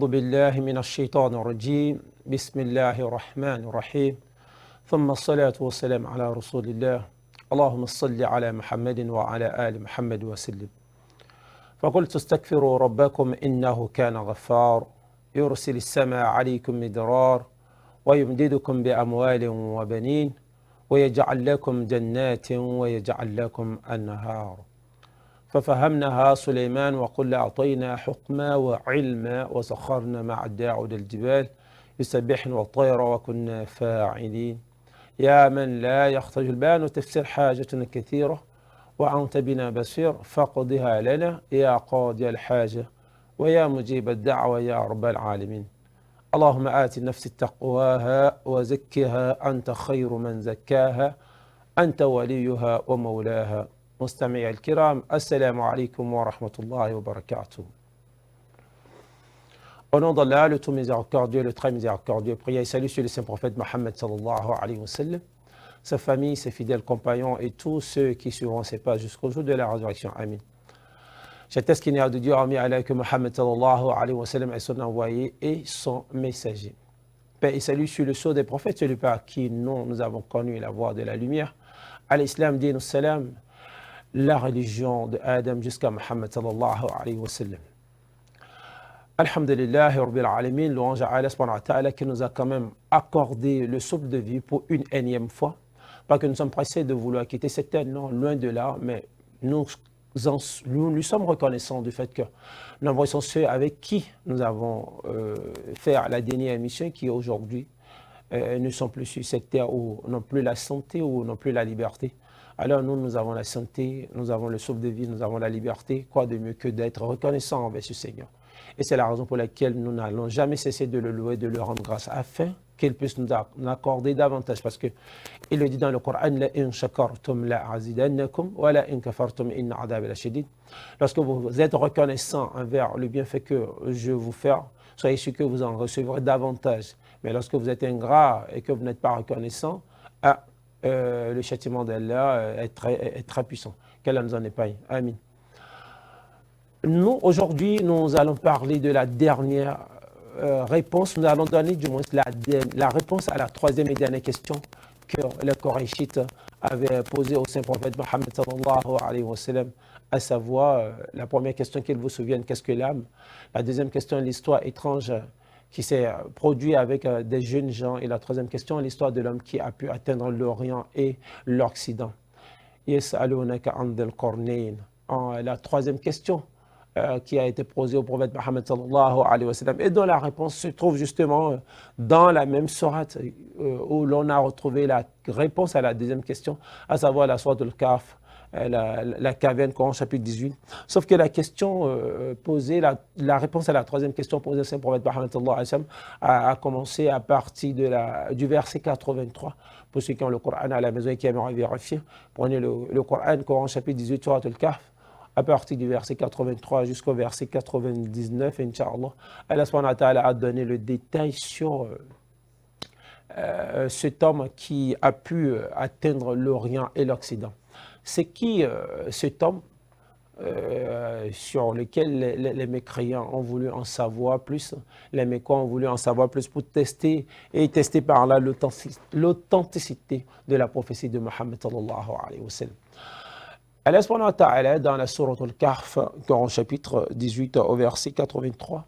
أعوذ بالله من الشيطان الرجيم بسم الله الرحمن الرحيم ثم الصلاة والسلام على رسول الله اللهم صل على محمد وعلى آل محمد وسلم فقلت استغفروا ربكم إنه كان غفار يرسل السماء عليكم مدرار ويمددكم بأموال وبنين ويجعل لكم جنات ويجعل لكم أنهار ففهمناها سليمان وقل أعطينا حكما وعلما وسخرنا مع داود الجبال يسبحن والطير وكنا فاعلين يا من لا يخرج البان وتفسير حاجتنا كثيرة وأنت بنا بصير فقضها لنا يا قاضي الحاجة ويا مجيب الدعوة يا رب العالمين اللهم آت النفس تقواها وزكها أنت خير من زكاها أنت وليها ومولاها. مستمعي الكرام, assalamu alaikum wa rahmatullahi wa barakatuh. Au nom d'Allah, le tout miséricordieux, le très miséricordieux, prière et salut sur le saint prophète Mohammed sallallahu alayhi wa sallam, sa famille, ses fidèles compagnons et tous ceux qui suivront ses pas jusqu'au jour de la résurrection. Amin. J'atteste qu'il n'y a de Dieu hormis Allah que Mohammed sallallahu alayhi wa sallam est son envoyé et son messager. Paix et salut sur le sceau des prophètes, celui par qui nous avons connu la voie de la lumière. À l'islam, din salam, la religion de Adam jusqu'à Mohammed sallallahu alayhi wa sallam. Alhamdulillah, Rabbil Alamin, louange à Allah subhanahu wa ta'ala qui nous a quand même accordé le souffle de vie pour une énième fois. Pas que nous sommes pressés de vouloir quitter cette terre, non, loin de là, mais nous lui sommes reconnaissants du fait que nous voyons ceux avec qui nous avons fait la dernière émission qui aujourd'hui ne sont plus sur cette terre ou n'ont plus la santé ou n'ont plus la liberté. Alors nous avons la santé, nous avons le souffle de vie, nous avons la liberté. Quoi de mieux que d'être reconnaissant envers ce Seigneur. Et c'est la raison pour laquelle nous n'allons jamais cesser de le louer, de le rendre grâce, afin qu'il puisse nous accorder davantage. Parce qu'il le dit dans le Coran, « La in shakartum la azidannakum, wa la in kafartum inna adab la shadid » Lorsque vous êtes reconnaissant envers le bienfait que je vous fais, soyez sûr que vous en recevrez davantage. Mais lorsque vous êtes ingrat et que vous n'êtes pas reconnaissant, le châtiment d'Allah est très puissant. Qu'Allah nous en épargne. Amin. Nous, aujourd'hui, nous allons parler de la dernière réponse. Nous allons donner du moins la réponse à la troisième et dernière question que les Qurayshites avaient posée au saint prophète Mohammed sallallahu alayhi wa sallam, à savoir la première question qu'ils vous souviennent, qu'est-ce que l'âme? La deuxième question, l'histoire étrange qui s'est produit avec des jeunes gens. Et la troisième question, l'histoire de l'homme qui a pu atteindre l'Orient et l'Occident. Yas'alunaka an dhil qarnayn. La troisième question qui a été posée au prophète Mohammed sallallahu alayhi wa sallam et dont la réponse se trouve justement dans la même sourate où l'on a retrouvé la réponse à la deuxième question, à savoir la sourate al-Kahf, la caverne, Coran chapitre 18. Sauf que la question posée, la réponse à la troisième question posée au saint prophète Mohammed sallallahu alayhi wa sallam a commencé à partir du verset 83. Pour ceux qui ont le Coran à la maison et qui aimeraient vérifier, prenez le Coran, Coran chapitre 18, sourate al-Kahf, à partir du verset 83 jusqu'au verset 99, Inch'Allah. Allah subhanahu wa ta'ala a donné le détail sur cet homme qui a pu atteindre l'Orient et l'Occident. C'est qui cet homme sur lequel les mécréants ont voulu en savoir plus, les mécréants ont voulu en savoir plus pour tester par là l'authenticité de la prophétie de Mohammed sallallahu alayhi wa sallam. Allah subhanahu wa ta'ala, dans la sourate al-Kahf, Coran chapitre 18 au verset 83,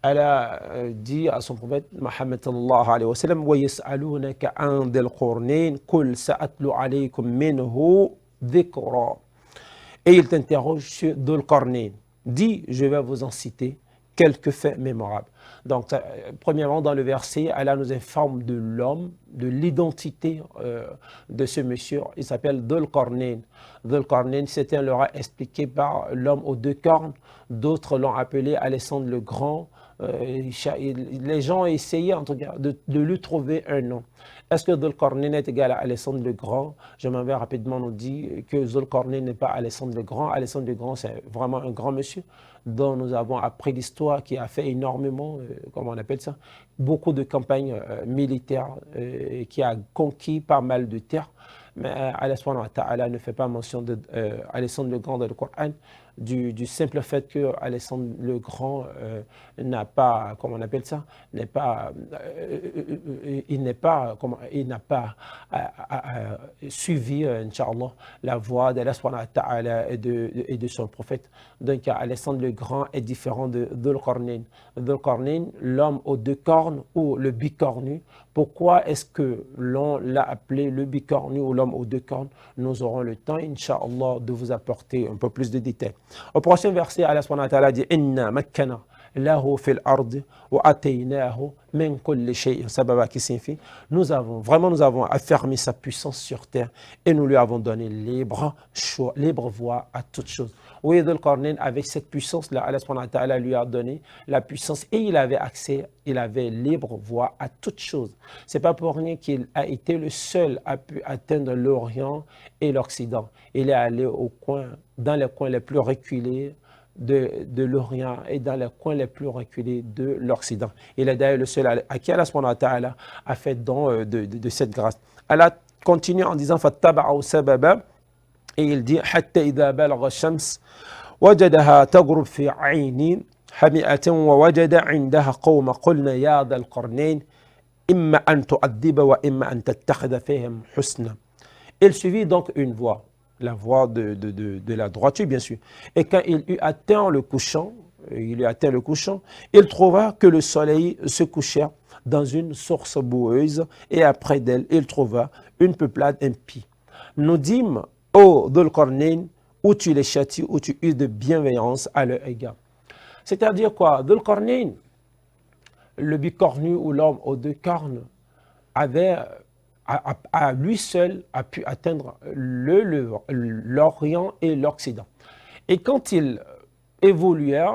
elle a dit à son prophète Mohammed sallallahu alayhi wa sallam, wa yas'alunaka an dhil qarnayn qul sa'atlu alaykum minhu dhikra. Et il t'interroge sur Dhul Qarnayn. Dis, je vais vous en citer quelques faits mémorables. Donc, premièrement, dans le verset, Allah nous informe de l'homme, de l'identité de ce monsieur. Il s'appelle Dhul Qarnayn. Dhul Qarnayn, c'était leur expliqué par l'homme aux deux cornes. D'autres l'ont appelé Alexandre le Grand. Les gens ont essayé, en tout cas, de lui trouver un nom. Est-ce que Dhul Qarnayn est égal à Alexandre le Grand? Je m'en vais rapidement nous dire que Dhul Qarnayn n'est pas Alexandre le Grand. Alexandre le Grand, c'est vraiment un grand monsieur dont nous avons appris l'histoire, qui a fait énormément, comment on appelle ça, beaucoup de campagnes militaires, qui a conquis pas mal de terres. Mais Allah subhanahu wa ta'ala ne fait pas mention d'Alexandre le Grand dans le Coran. du simple fait que Alexandre le Grand n'a pas, comment on appelle ça, n'est pas, il n'est pas, comment, il n'a pas suivi, Inch'Allah, la voie d'Allah subhanahu wa ta'ala et de son prophète. Donc Alexandre le Grand est différent de Dhul-Qarnayn. Dhul-Qarnayn, l'homme aux deux cornes ou le bicornu. Pourquoi est-ce que l'on l'a appelé le bicornu ou l'homme aux deux cornes? Nous aurons le temps, Inch'Allah, de vous apporter un peu plus de détails. Au prochain verset, Allah subhanahu wa ta'ala dit « Inna makkana lahu fil ardi wa ataynahu min kulli shay'in sababa » qui signifie nous avons affermi sa puissance sur terre et nous lui avons donné libre choix, libre voie à toute chose. Oui, Dhul-Qarnayn, avec cette puissance-là, Allah subhanahu wa ta'ala lui a donné la puissance et il avait accès, il avait libre voie à toute chose. C'est pas pour rien qu'il a été le seul à pu atteindre l'Orient et l'Occident. Il est allé dans les coins les plus reculés de l'Orient et dans les coins les plus reculés de l'Occident. Il est d'ailleurs le seul à qui Allah subhanahu wa ta'ala a fait don de cette grâce. Allah continue en disant « Fattaba'u sababa » et il dit « Hatta idha balagha shams wajadaha taghrub fi 'aynin hami'atan wa wajada 'indaha qawman qulna ya dhal qarnayn imma an tu'adhiba wa imma an tattakhidha fihim husna » Il suivit donc une voie, la voie de la droiture, bien sûr. Et quand il eut atteint le couchant, il trouva que le soleil se couchait dans une source boueuse et après d'elle, il trouva une peuplade impie. Nous dîmes, ô Dhul-Qarnayn, où tu les châties, où tu eus de bienveillance à leur égard. C'est-à-dire quoi? Dhul-Qarnayn, le bicornu ou l'homme aux deux cornes, avait à lui seul a pu atteindre l'Orient et l'Occident. Et quand il évoluait,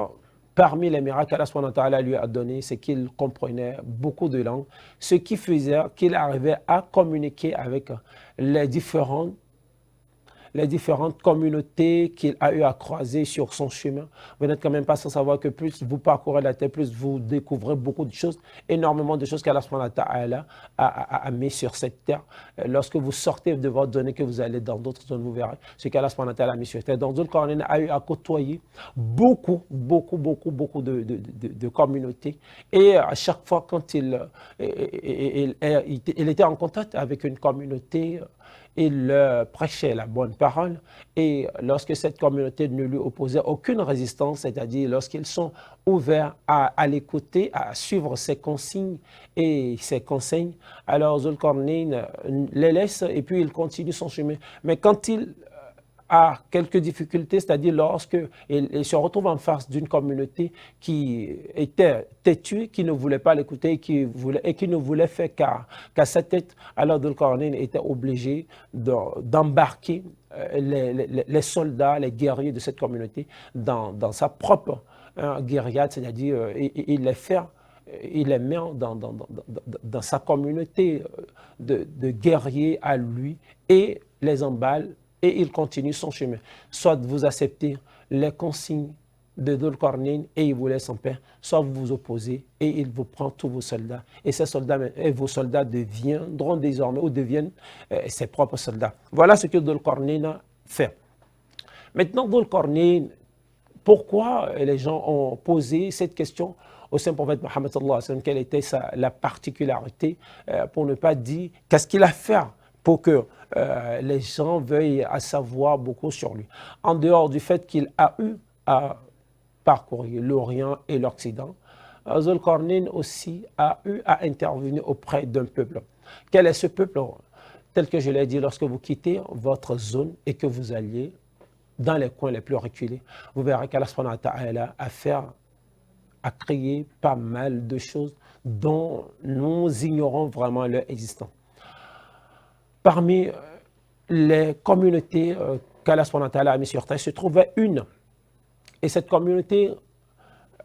parmi les miracles qu'Allah subhanahu wa ta'ala lui a donné, c'est qu'il comprenait beaucoup de langues, ce qui faisait qu'il arrivait à communiquer avec les différentes communautés qu'il a eu à croiser sur son chemin. Vous n'êtes quand même pas sans savoir que plus vous parcourez la terre, plus vous découvrez beaucoup de choses, énormément de choses qu'Allah subhanahu wa ta'ala a mis sur cette terre. Lorsque vous sortez de votre zone et que vous allez dans d'autres zones, vous verrez ce qu'Allah subhanahu wa ta'ala a mis sur terre. Donc Dhul-Qarnayn a eu à côtoyer beaucoup de communautés. Et à chaque fois quand il était en contact avec une communauté, il prêchait la bonne parole et lorsque cette communauté ne lui opposait aucune résistance, c'est-à-dire lorsqu'ils sont ouverts à l'écouter, à suivre ses consignes et ses conseils, alors Dhul-Qarnayn les laisse et puis il continue son chemin. Mais quand il a quelques difficultés, c'est-à-dire lorsqu'il se retrouve en face d'une communauté qui était têtue, qui ne voulait pas l'écouter et qui ne voulait faire qu'à sa tête, alors Dhul-Qarnayn était obligé d'embarquer les soldats, les guerriers de cette communauté dans sa propre guérillade, c'est-à-dire il les met dans sa communauté de guerriers à lui et les emballe et il continue son chemin. Soit vous acceptez les consignes de Dhul-Qarnayn et il vous laisse en paix, soit vous vous opposez et il vous prend tous vos soldats. Et ces soldats et vos soldats deviendront désormais ou deviennent ses propres soldats. Voilà ce que Dhul-Qarnayn fait. Maintenant, Dhul-Qarnayn, pourquoi les gens ont posé cette question au Saint-Prophète Mohammed sallallahu alayhi wa sallam, quelle était la particularité, pour ne pas dire qu'est-ce qu'il a fait pour que les gens veuillent à savoir beaucoup sur lui. En dehors du fait qu'il a eu à parcourir l'Orient et l'Occident, Dhul-Qarnayn aussi a eu à intervenir auprès d'un peuple. Quel est ce peuple? Tel que je l'ai dit, lorsque vous quittez votre zone et que vous alliez dans les coins les plus reculés, vous verrez qu'Allah subhanahu wa ta'ala a créé pas mal de choses dont nous ignorons vraiment leur existence. Parmi les communautés qu'Allah subhanahu wa ta'ala a mis sur terre se trouvait une. Et cette communauté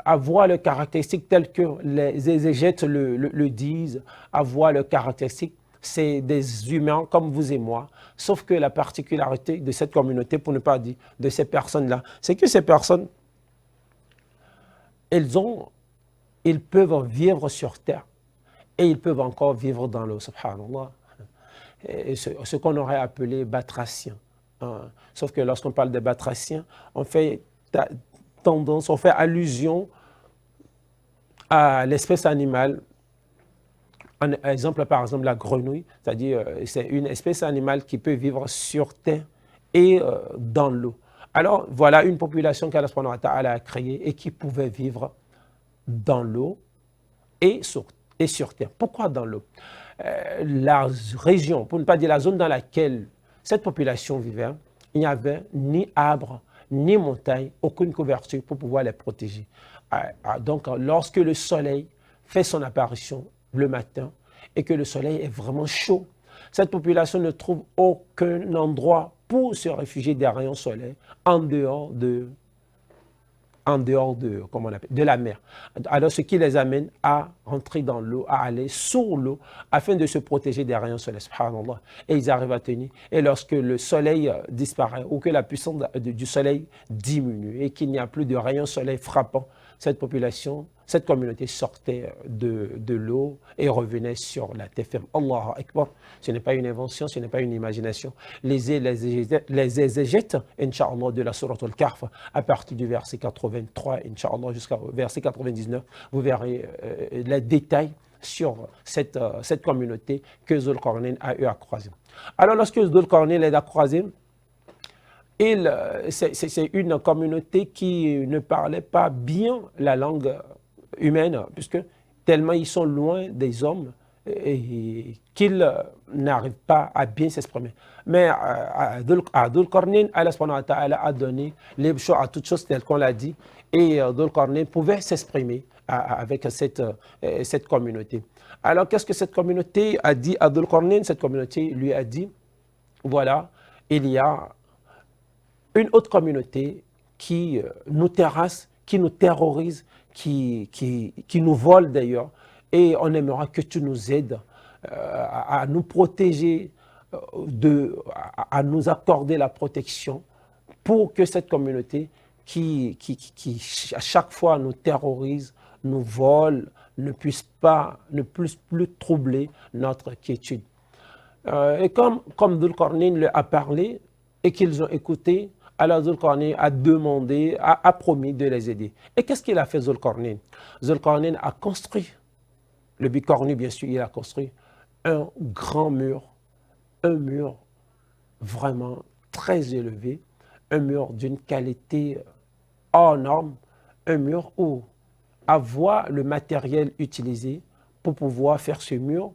avoir le caractéristique tel que les exégètes le disent, avoir le caractéristique, c'est des humains comme vous et moi, sauf que la particularité de cette communauté, pour ne pas dire de ces personnes-là, c'est que ces personnes, ils peuvent vivre sur terre et ils peuvent encore vivre dans l'eau, subhanallah. Ce qu'on aurait appelé batraciens. Sauf que lorsqu'on parle de batraciens, on fait tendance, on fait allusion à l'espèce animale. Un exemple, par exemple, la grenouille, c'est-à-dire c'est une espèce animale qui peut vivre sur terre et dans l'eau. Alors, voilà une population qu'Allah subhanahu wa ta'ala a créée et qui pouvait vivre dans l'eau et sur terre. Pourquoi dans l'eau? La région, pour ne pas dire la zone dans laquelle cette population vivait, il n'y avait ni arbre, ni montagne, aucune couverture pour pouvoir les protéger. Donc, lorsque le soleil fait son apparition le matin et que le soleil est vraiment chaud, cette population ne trouve aucun endroit pour se réfugier des rayons solaires en dehors de comment on appelle, de la mer. Alors, ce qui les amène à rentrer dans l'eau, à aller sous l'eau, afin de se protéger des rayons solaires, subhanallah. Et ils arrivent à tenir. Et lorsque le soleil disparaît, ou que la puissance du soleil diminue, et qu'il n'y a plus de rayons solaires frappants, cette population, cette communauté sortait de l'eau et revenait sur la terre ferme. Allahu Akbar. Ce n'est pas une invention, ce n'est pas une imagination. Les exégètes, Inch'Allah, de la Sourate Al-Kahf, à partir du verset 83, Inch'Allah, jusqu'au verset 99, vous verrez les détails sur cette communauté que Zul Qarnayn a eu à croiser. Alors, lorsque Zul Qarnayn les a croisés, c'est une communauté qui ne parlait pas bien la langue humaine, puisque tellement ils sont loin des hommes qu'ils n'arrivent pas à bien s'exprimer. Mais à Dhul Qarnayn, Allah subhanahu wa ta'ala a donné libre choix à toutes choses telles qu'on l'a dit, et Dhul Qarnayn pouvait s'exprimer avec cette communauté. Alors qu'est-ce que cette communauté a dit à Dhul Qarnayn? Cette communauté lui a dit, voilà, il y a une autre communauté qui nous terrasse, qui nous terrorise, qui nous vole d'ailleurs, et on aimera que tu nous aides à nous protéger, à nous accorder la protection pour que cette communauté qui à chaque fois nous terrorise, nous vole, ne puisse plus troubler notre quiétude. Et comme Dhul Qarnayn leur a parlé et qu'ils ont écouté, alors Dhul Qarnayn a demandé, a promis de les aider. Et qu'est-ce qu'il a fait Dhul Qarnayn? Dhul Qarnayn a construit, le bicornu bien sûr, il a construit un grand mur, un mur vraiment très élevé, un mur d'une qualité hors norme, un mur où avoir le matériel utilisé pour pouvoir faire ce mur,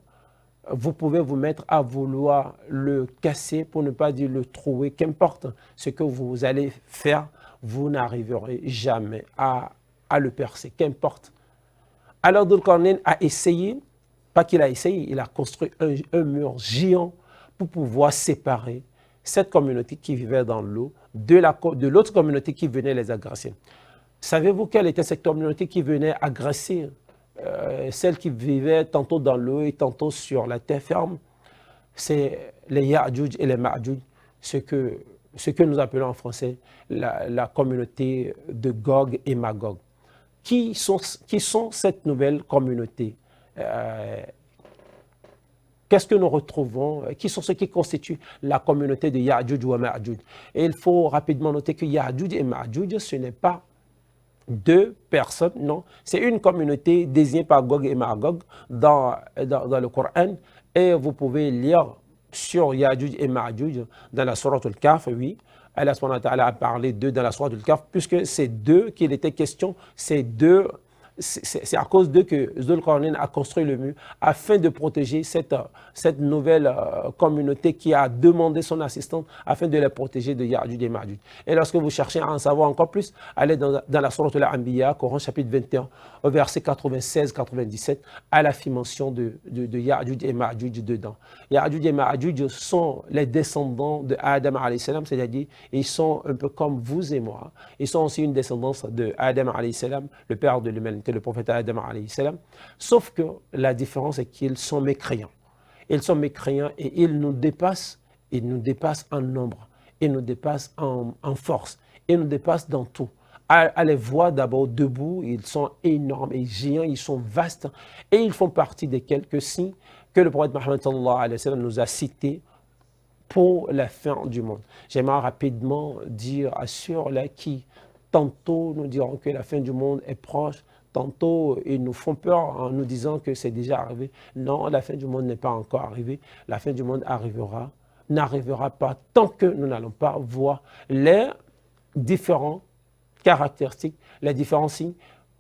vous pouvez vous mettre à vouloir le casser, pour ne pas dire le trouer, qu'importe ce que vous allez faire, vous n'arriverez jamais à le percer, qu'importe. Alors Dhul Qarnayn a essayé, pas qu'il a essayé, il a construit un mur géant pour pouvoir séparer cette communauté qui vivait dans l'eau de l'autre communauté qui venait les agresser. Savez-vous quelle était cette communauté qui venait agresser celle qui vivait tantôt dans l'eau et tantôt sur la terre ferme? C'est les Ya'juj et les Ma'juj, ce que nous appelons en français la communauté de Gog et Magog. Qui sont cette nouvelle communauté? Qu'est-ce que nous retrouvons? Qui sont ceux qui constituent la communauté de Ya'juj ou Ma'juj? Et il faut rapidement noter que Ya'juj et Ma'juj, ce n'est pas deux personnes, non. C'est une communauté désignée par Gog et Magog dans le Coran. Et vous pouvez lire sur Ya'juj et Ma'juj dans la Sourate Al-Kahf, oui. Allah subhanahu wa ta'ala a parlé d'eux dans la Sourate Al-Kahf, puisque c'est d'eux qu'il était question, c'est à cause d'eux que Dhul Qarnayn a construit le mur afin de protéger cette nouvelle communauté qui a demandé son assistance afin de les protéger de Ya'juj et Ma'juj. Et lorsque vous cherchez à en savoir encore plus, allez dans la Sourate Al-Anbiya, Coran chapitre 21, au verset 96-97, à la mention de Ya'juj et Ma'juj dedans. Ya'juj et Ma'juj sont les descendants de Adam alayhi salam, c'est-à-dire ils sont un peu comme vous et moi. Ils sont aussi une descendance de Adam alayhi salam, le père de l'humanité, le prophète Adam alayhi salam, sauf que la différence est qu'ils sont mécréants. Ils sont mécréants et ils nous dépassent en nombre, ils nous dépassent en force, ils nous dépassent dans tout. À les voir d'abord debout, ils sont énormes et géants, ils sont vastes et ils font partie des quelques signes que le prophète Mohammed sallallahu alayhi wa sallam nous a cités pour la fin du monde. J'aimerais rapidement dire à ceux-là qui Tantôt, nous dirons que la fin du monde est proche. Tantôt, ils nous font peur en nous disant que c'est déjà arrivé. Non, la fin du monde n'est pas encore arrivée. La fin du monde n'arrivera pas tant que nous n'allons pas voir les différents caractéristiques, les différents signes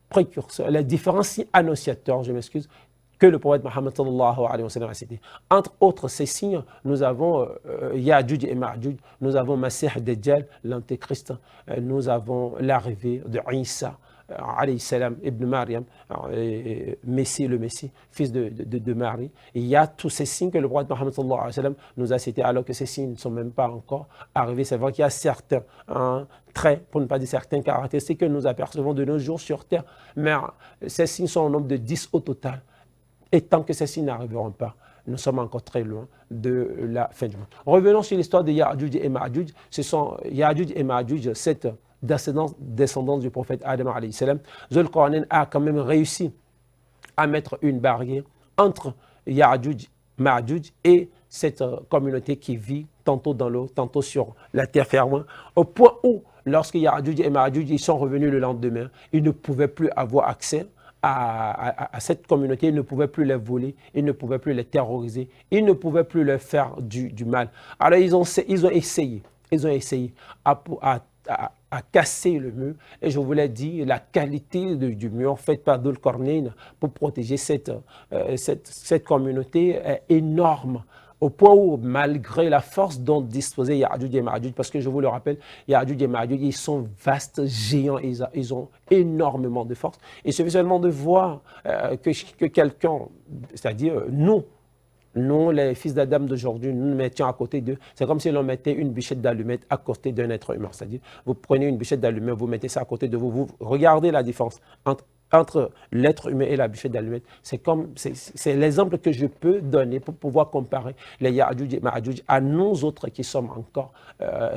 précurseurs, les différents signes annonciateurs, je m'excuse, que le prophète Mohammed sallallahu alayhi wa sallam a cité. Entre autres, ces signes, nous avons Ya'juj et Ma'juj, nous avons Masih Dajjal, l'antéchrist, nous avons l'arrivée de Isa, alayhi salam, ibn Maryam, Messie, le Messie, fils de Marie. Il y a tous ces signes que le prophète Mohammed sallallahu alayhi wa sallam nous a cités, alors que ces signes ne sont même pas encore arrivés. C'est vrai qu'il y a certains traits, pour ne pas dire certaines caractéristiques que nous apercevons de nos jours sur Terre, mais ces signes sont au nombre de 10 au total. Et tant que ceux-ci n'arriveront pas, nous sommes encore très loin de la fin du monde. Revenons sur l'histoire de Ya'juj et Ma'juj. Ce sont Ya'juj et Ma'juj, cette descendance du prophète Adam alayhi salam. Zulqarnain a quand même réussi à mettre une barrière entre Ya'juj, Ma'juj et cette communauté qui vit tantôt dans l'eau, tantôt sur la terre ferme, au point où, lorsque Ya'juj et Ma'juj ils sont revenus le lendemain, ils ne pouvaient plus avoir accès à cette communauté, ils ne pouvaient plus les voler, ils ne pouvaient plus les terroriser, ils ne pouvaient plus leur faire du mal. Alors ils ont essayé à casser le mur. Et je vous l'ai dit, la qualité du mur fait par Zulqarnain pour protéger cette communauté est énorme. Au point où, malgré la force dont disposait Ya'juj et Ma'juj, parce que je vous le rappelle, Ya'juj et Ma'juj, ils sont vastes, géants, ils ont énormément de force. Il suffit seulement de voir que quelqu'un, c'est-à-dire nous, les fils d'Adam d'aujourd'hui, nous nous mettions à côté d'eux. C'est comme si l'on mettait une bûchette d'allumettes à côté d'un être humain. C'est-à-dire, vous prenez une bûchette d'allumettes, vous mettez ça à côté de vous, vous regardez la différence entre l'être humain et la bûchette d'allumettes. C'est l'exemple que je peux donner pour pouvoir comparer les Ya'juj et Ma'juj à nous autres qui sommes encore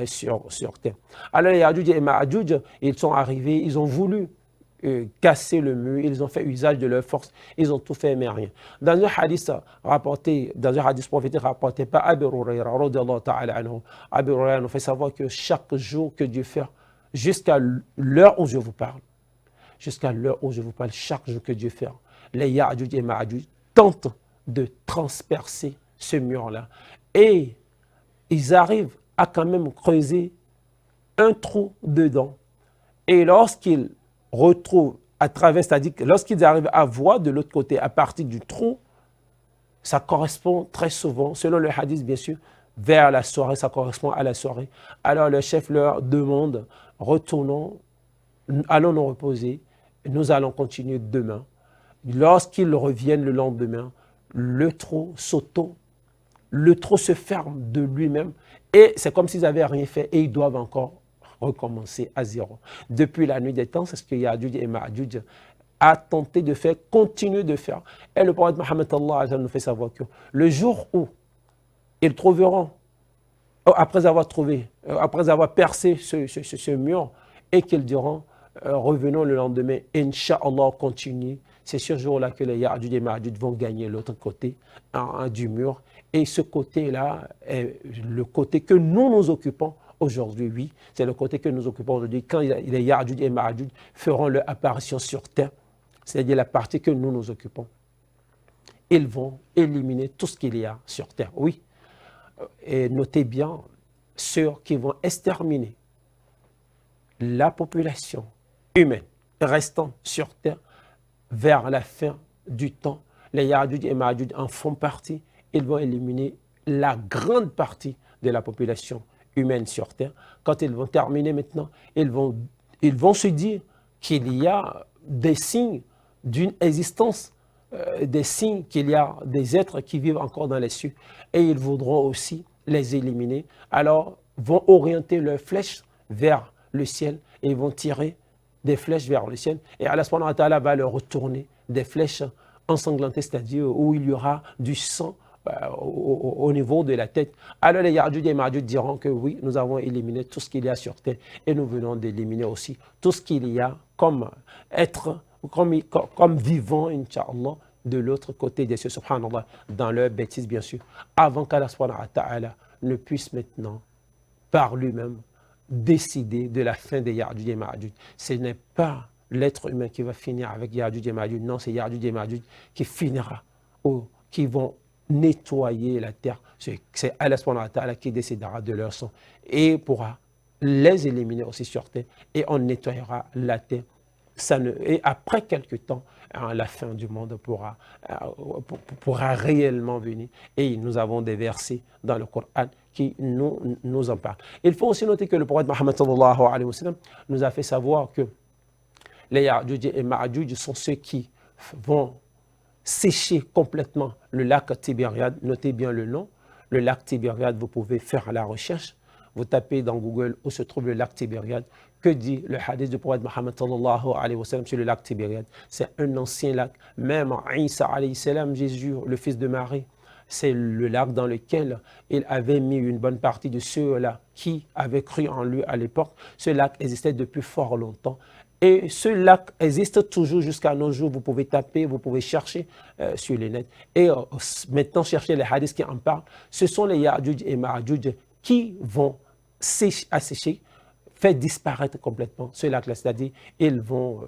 sur Terre. Alors les Ya'juj et Ma'juj, ils sont arrivés, ils ont voulu casser le mur, ils ont fait usage de leur force, ils ont tout fait mais rien. Dans un hadith prophétique rapporté par Abu Huraira, Abu Huraira nous fait savoir que chaque jour que Dieu fait, jusqu'à l'heure où je vous parle, chaque jour que Dieu fait, les Ya'juj et Ma'juj tentent de transpercer ce mur-là. Et ils arrivent à quand même creuser un trou dedans. Et lorsqu'ils retrouvent à travers, c'est-à-dire que lorsqu'ils arrivent à voir de l'autre côté, à partir du trou, ça correspond très souvent, selon le hadith bien sûr, vers la soirée, ça correspond à la soirée. Alors le chef leur demande, retournons, allons nous reposer, nous allons continuer demain. Lorsqu'ils reviennent le lendemain, le trou se ferme de lui-même et c'est comme s'ils n'avaient rien fait et ils doivent encore recommencer à zéro. Depuis la nuit des temps, c'est ce que Ya'juj et Ma'juj a tenté de faire, continue de faire. Et le prophète Mohammed nous fait savoir que le jour où ils trouveront, après avoir percé ce mur, et qu'ils diront, revenons le lendemain, Inch'Allah, continue. C'est ce jour-là que les Ya'juj et Ma'juj vont gagner l'autre côté du mur. Et ce côté-là est le côté que nous occupons aujourd'hui, oui, c'est le côté que nous occupons aujourd'hui. Quand les Ya'juj et Ma'juj feront leur apparition sur Terre, c'est-à-dire la partie que nous occupons, ils vont éliminer tout ce qu'il y a sur Terre. Oui, et notez bien, ceux qui vont exterminer la population humaine restant sur Terre vers la fin du temps, les Ya'juj et Ma'juj en font partie, ils vont éliminer la grande partie de la population humaine sur Terre. Quand ils vont terminer maintenant, ils vont se dire qu'il y a des signes d'une existence, des signes qu'il y a des êtres qui vivent encore dans les cieux et ils voudront aussi les éliminer. Alors, vont orienter leurs flèches vers le ciel et ils vont tirer des flèches vers le ciel. Et Allah subhanahu wa ta'ala va leur retourner des flèches ensanglantées, c'est-à-dire où il y aura du sang au niveau de la tête. Alors les Ya'juj et Ma'juj diront que oui, nous avons éliminé tout ce qu'il y a sur terre et nous venons d'éliminer aussi tout ce qu'il y a comme être, comme vivant, Inch'Allah, de l'autre côté des cieux, subhanallah, dans leur bêtise bien sûr, avant qu'Allah subhanahu wa ta'ala ne puisse maintenant, par lui-même, décider de la fin des Ya'juj et Ma'juj. Ce n'est pas l'être humain qui va finir avec Ya'juj et Ma'juj. Non, c'est Ya'juj et Ma'juj qui finira, ou qui vont nettoyer la terre. C'est Allah subhanahu wa ta'ala qui décidera de leur sang et pourra les éliminer aussi sur terre, et on nettoyera la terre. Et après quelques temps, la fin du monde pourra réellement venir. Et nous avons des versets dans le Coran qui nous en parlent. Il faut aussi noter que le prophète Mohammed sallallahu alayhi wa sallam nous a fait savoir que les Ya'juj et Ma'juj sont ceux qui vont sécher complètement le lac Tibériade. Notez bien le nom, le lac Tibériade, vous pouvez faire la recherche. Vous tapez dans Google où se trouve le lac Tibériade. Que dit le hadith du prophète Mohammed sallallahu alayhi wa sallam sur le lac Tibériade? C'est un ancien lac. Même Isa alayhi salam, Jésus, le fils de Marie, c'est le lac dans lequel il avait mis une bonne partie de ceux-là qui avaient cru en lui à l'époque. Ce lac existait depuis fort longtemps. Et ce lac existe toujours jusqu'à nos jours. Vous pouvez taper, vous pouvez chercher sur les net. Et maintenant, chercher les hadiths qui en parlent. Ce sont les Ya'juj et Ma'juj qui vont assécher, faire disparaître complètement ce lac-là. C'est-à-dire, ils vont,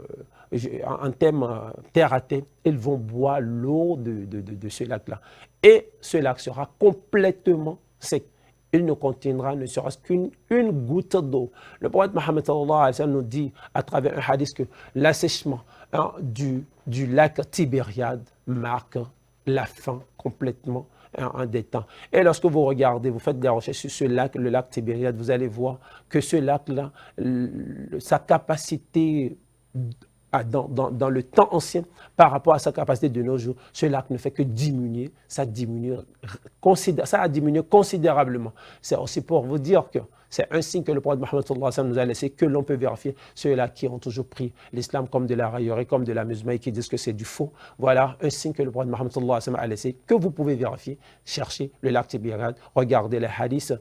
en termes terre à terre, ils vont boire l'eau de ce lac-là. Et ce lac sera complètement sec. Il ne contiendra ne serait-ce qu'une goutte d'eau. Le prophète Mohammed sallallahu alayhi wa sallam nous dit à travers un hadith que l'assèchement du lac Tibériade marque la fin complètement des temps. Et lorsque vous regardez, vous faites des recherches sur ce lac, le lac Tibériade, vous allez voir que ce lac-là, sa capacité dans le temps ancien par rapport à sa capacité de nos jours, ce lac ne fait que diminuer, ça a diminué considérablement. C'est aussi pour vous dire que c'est un signe que le prophète Mohammed sallallahu alayhi wa sallam nous a laissé, que l'on peut vérifier. Ceux-là qui ont toujours pris l'islam comme de la raillerie, comme de la musulmane, qui disent que c'est du faux. Voilà un signe que le prophète Mohammed sallallahu alayhi wa sallam a laissé, que vous pouvez vérifier. Cherchez le lac Tibériade, regardez les hadiths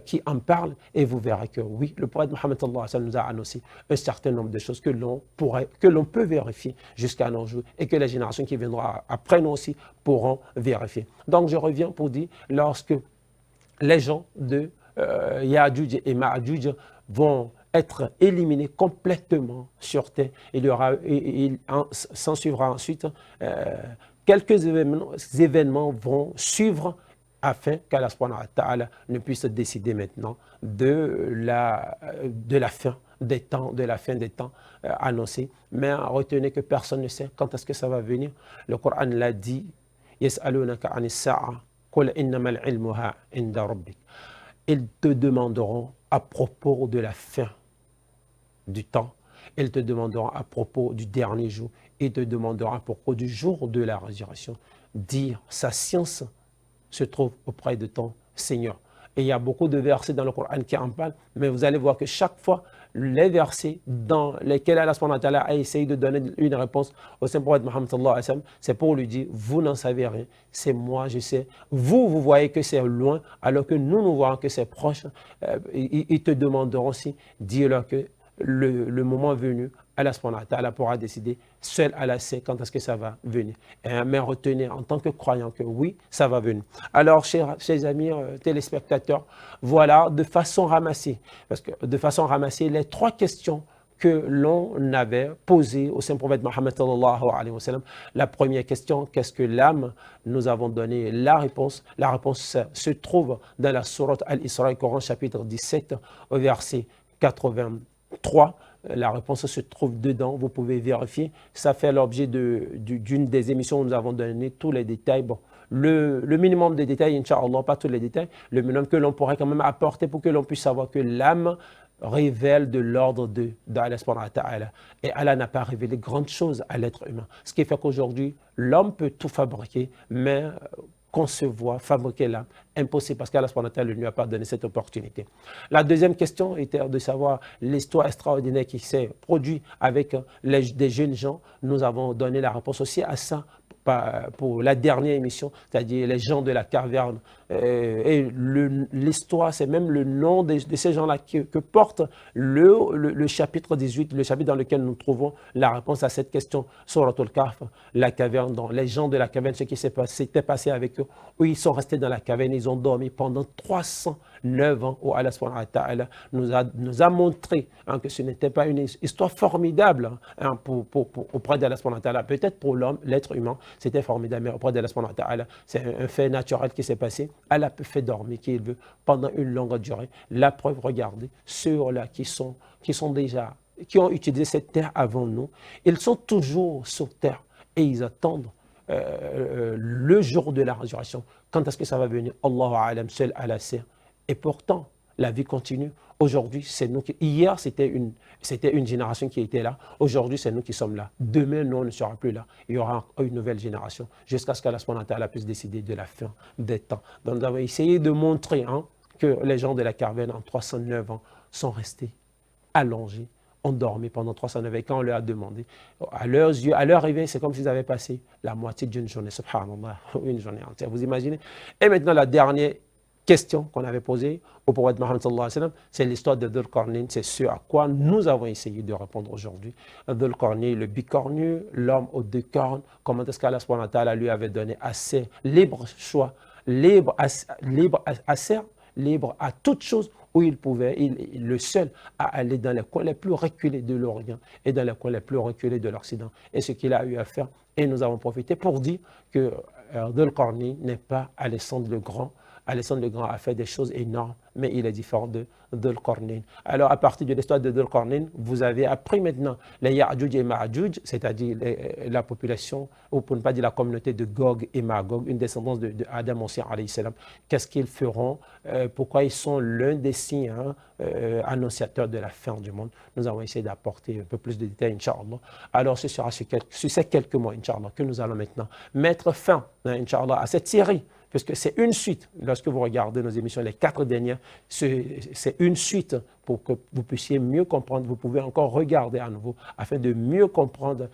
qui en parlent, et vous verrez que oui, le prophète Mohammed sallallahu alayhi wa sallam nous a annoncé un certain nombre de choses que l'on peut vérifier jusqu'à nos jours, et que les générations qui viendront après nous aussi pourront vérifier. Donc je reviens pour dire, lorsque les gens de Ya'juj et Ma'juj vont être éliminés complètement sur terre, il s'en suivra ensuite quelques événements vont suivre afin qu'Allah subhanahu wa ta'ala ne puisse décider maintenant de la fin des temps, annoncée. Mais retenez que personne ne sait quand est-ce que ça va venir. Le Coran l'a dit, yas'alunaka 'anis sa'a qul innamal 'ilmuha 'inda rabbik. Ils te demanderont à propos de la fin du temps, ils te demanderont à propos du dernier jour, ils te demanderont à propos du jour de la résurrection. Dire sa science se trouve auprès de ton Seigneur. Et il y a beaucoup de versets dans le Coran qui en parlent, mais vous allez voir que chaque fois, les versets dans lesquels Allah subhanahu wa ta'ala a essayé de donner une réponse au Saint-Prophète Mohammed sallallahu alayhi wa sallam, c'est pour lui dire, vous n'en savez rien, c'est moi, je sais. Vous voyez que c'est loin, alors que nous voyons que c'est proche. Ils te demanderont aussi, dis-leur que le moment venu, Allah subhanahu wa ta'ala pourra décider, seul Allah sait quand est-ce que ça va venir. Mais retenez en tant que croyant que oui, ça va venir. Alors, chers amis téléspectateurs, voilà de façon ramassée, les trois questions que l'on avait posées au Saint-Prophète Mohammed sallallahu alayhi wa sallam. La première question, qu'est-ce que l'âme? Nous avons donné la réponse. La réponse se trouve dans la sourate Al-Isra, Coran chapitre 17, au verset 83. La réponse se trouve dedans, vous pouvez vérifier. Ça fait l'objet d'une des émissions où nous avons donné tous les détails. Bon, le minimum de détails, Inch'Allah, pas tous les détails, le minimum que l'on pourrait quand même apporter pour que l'on puisse savoir que l'âme révèle de l'ordre d'Allah subhanahu wa ta'ala. Et Allah n'a pas révélé grande chose à l'être humain. Ce qui fait qu'aujourd'hui, l'homme peut tout fabriquer, mais concevoir, fabriquer l'âme, impossible, parce qu'Allah subhanahu wa ta'ala ne lui a pas donné cette opportunité. La deuxième question était de savoir l'histoire extraordinaire qui s'est produite avec des jeunes gens. Nous avons donné la réponse aussi à ça pour la dernière émission, c'est-à-dire les gens de la caverne et l'histoire, c'est même le nom de ces gens-là que porte le chapitre 18, le chapitre dans lequel nous trouvons la réponse à cette question, Souratul Kahf, la caverne, dans les gens de la caverne, ce qui s'était passé avec eux, où ils sont restés dans la caverne, ils ont dormi pendant 309 ans, où Allah subhanahu wa ta'ala nous a montré hein, que ce n'était pas une histoire formidable hein, auprès d'Allah subhanahu wa ta'ala. Peut-être pour l'homme, l'être humain, c'était formidable, mais auprès d'Allah subhanahu wa ta'ala, c'est un fait naturel qui s'est passé. Allah peut faire dormir qui il veut pendant une longue durée. La preuve, regardez, ceux-là qui ont utilisé cette terre avant nous, ils sont toujours sur terre et ils attendent le jour de la résurrection. Quand est-ce que ça va venir? Allahu a'lam, seul Allah sait. Et pourtant, la vie continue. Aujourd'hui, c'est nous qui... Hier, c'était une génération qui était là. Aujourd'hui, c'est nous qui sommes là. Demain, nous, on ne sera plus là. Il y aura une nouvelle génération jusqu'à ce qu'Allah subhanahu wa ta'ala puisse décider de la fin des temps. Donc, nous avons essayé de montrer hein, que les gens de la caverne en 309 ans sont restés allongés, ont dormi pendant 309 ans. Et quand on leur a demandé, à leurs yeux, à leur arrivée, c'est comme s'ils avaient passé la moitié d'une journée. Subhanallah, une journée entière. Vous imaginez? Et maintenant, la dernière question qu'on avait posée au prophète Mohammed sallallahu alayhi wa sallam, c'est l'histoire de Dhul Qarnayn, c'est ce à quoi nous avons essayé de répondre aujourd'hui. Dhul Qarnayn, le bicornu, l'homme aux deux cornes, comment est-ce qu'Allah subhanahu wa ta'ala lui avait donné assez libre choix, libre à toute chose où il pouvait, le seul à aller dans les coins les plus reculés de l'Orient et dans les coins les plus reculés de l'Occident. Et ce qu'il a eu à faire, et nous avons profité pour dire que Dhul Qarnayn n'est pas Alexandre le Grand. Alexandre le Grand a fait des choses énormes, mais il est différent de Dhul Qarnayn. Alors, à partir de l'histoire de Dhul Qarnayn, vous avez appris maintenant les Ya'juj et Ma'juj, c'est-à-dire la population, ou pour ne pas dire la communauté de Gog et Magog, une descendance de Adam aussi, alayhi salam. Qu'est-ce qu'ils feront? Pourquoi ils sont l'un des signes annonciateurs de la fin du monde? Nous avons essayé d'apporter un peu plus de détails, Inch'Allah. Alors, ce sera sur ces quelques mois, Inch'Allah, que nous allons maintenant mettre fin, Inch'Allah, à cette série. Puisque c'est une suite, lorsque vous regardez nos émissions, les 4 dernières, c'est une suite pour que vous puissiez mieux comprendre. Vous pouvez encore regarder à nouveau afin de mieux comprendre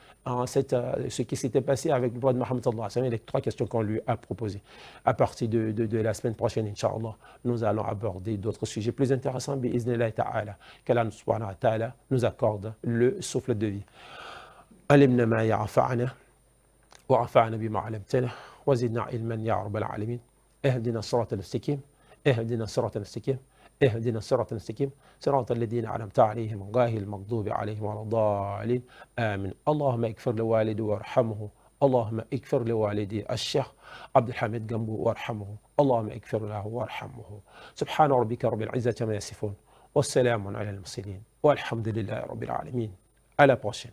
ce qui s'était passé avec le prophète Mohammed sallallahu alayhi wa sallam, les 3 questions qu'on lui a proposées. À partir de la semaine prochaine, Inch'Allah, nous allons aborder d'autres sujets plus intéressants, bi'iznillahi ta'ala, qu'Allah subhanahu wa ta'ala nous accorde le souffle de vie. Alimna ma ya'fa'ana وعفعنا بما علمتنا وزدنا علما يا رب العالمين اهدنا الصراط المستقيم اهدنا الصراط المستقيم اهدنا الصراط المستقيم صراط الذين أنعمت عليهم غير المغضوب عليهم ولا الضالين آمين اللهم اغفر لوالدي وارحمه اللهم اغفر لوالدي الشيخ عبد الحميد جنبو وارحمه اللهم اغفر له وارحمه سبحان ربك رب العزة عما يصفون والسلام على المرسلين والحمد لله رب العالمين. À la prochaine.